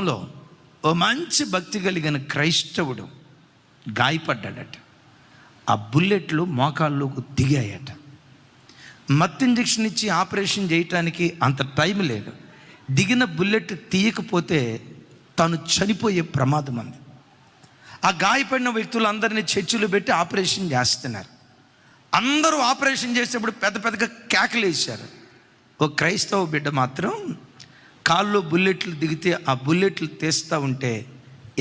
లో ఓ మంచి భక్తి కలిగిన క్రైస్తవుడు గాయపడ్డాడట. ఆ బుల్లెట్లు మోకాళ్ళలోకి దిగాయట. మత్తు ఇంజెక్షన్ ఇచ్చి ఆపరేషన్ చేయటానికి అంత టైం లేదు. దిగిన బుల్లెట్ తీయకపోతే తను చనిపోయే ప్రమాదం ఉంది. ఆ గాయపడిన వ్యక్తులందరినీ చర్చిలో పెట్టి ఆపరేషన్ చేస్తున్నారు. అందరూ ఆపరేషన్ చేసేప్పుడు పెద్ద పెద్దగా కేకలు వేశారు. ఓ క్రైస్తవ బిడ్డ మాత్రం కాల్లో బుల్లెట్లు దిగితే ఆ బుల్లెట్లు తీస్తూ ఉంటే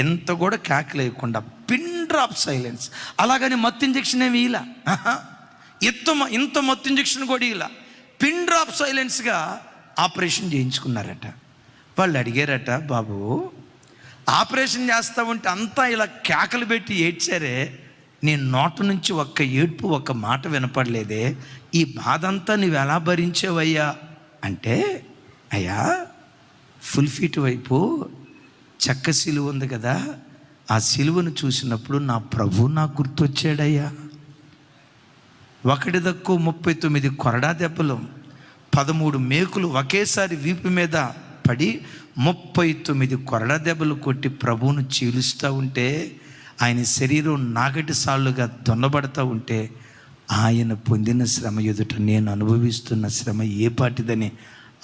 ఎంత కూడా కేకలు వేయకుండా పిన్ డ్రాప్ సైలెన్స్. అలాగని మత్తు ఇంజెక్షన్ ఏమి ఇలా ఇంత మత్తు ఇంజెక్షన్ కూడా ఇలా పిన్ డ్రాప్ సైలెన్స్గా ఆపరేషన్ చేయించుకున్నారట. వాళ్ళు అడిగారట, బాబు ఆపరేషన్ చేస్తూ ఉంటే అంతా ఇలా కేకలు పెట్టి ఏడ్చారే, నీ నోటు నుంచి ఒక్క ఏడ్పు ఒక్క మాట వినపడలేదే, ఈ బాధ అంతా నువ్వు ఎలా భరించావయ్యా అంటే, అయ్యా ఫుల్ ఫీట్ వైపు చెక్క సిలువ ఉంది కదా, ఆ సిలువను చూసినప్పుడు నా ప్రభు నాకు గుర్తొచ్చాడయ్యా. ఒకటి దక్కు 39 కొరడా దెబ్బలు, 13 మేకులు ఒకేసారి వీపు మీద పడి 39 కొరడా దెబ్బలు కొట్టి ప్రభువును చీలుస్తూ ఉంటే, ఆయన శరీరం నాగటి సాళ్ళుగా దున్నబడతా ఉంటే, ఆయన పొందిన శ్రమ ఎదుట నేను అనుభవిస్తున్న శ్రమ ఏ పాటిదని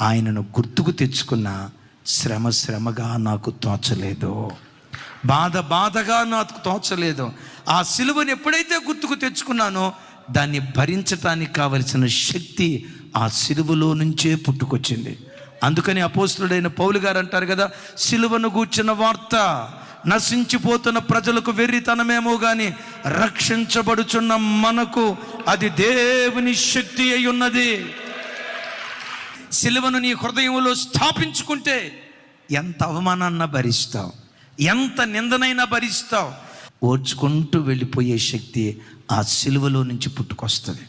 ఆయనను గుర్తుకు తెచ్చుకున్న శ్రమగా నాకు తోచలేదు, బాధగా నాకు తోచలేదు. ఆ సిలువను ఎప్పుడైతే గుర్తుకు తెచ్చుకున్నానో దాన్ని భరించటానికి కావలసిన శక్తి ఆ సిలువలో నుంచే పుట్టుకొచ్చింది. అందుకని అపోస్తలుడైన పౌలు గారు అంటారు కదా, సిలువను గూర్చిన వార్త నశించిపోతున్న ప్రజలకు వెర్రితనమేమో కానీ రక్షించబడుచున్న మనకు అది దేవుని శక్తి అయి ఉన్నది. సిలువను నీ హృదయంలో స్థాపించుకుంటే ఎంత అవమానాన్న భరిస్తావు, ఎంత నిందనైనా భరిస్తావు. ఓర్చుకుంటూ వెళ్ళిపోయే శక్తి ఆ సిలువలో నుంచి పుట్టుకొస్తుంది.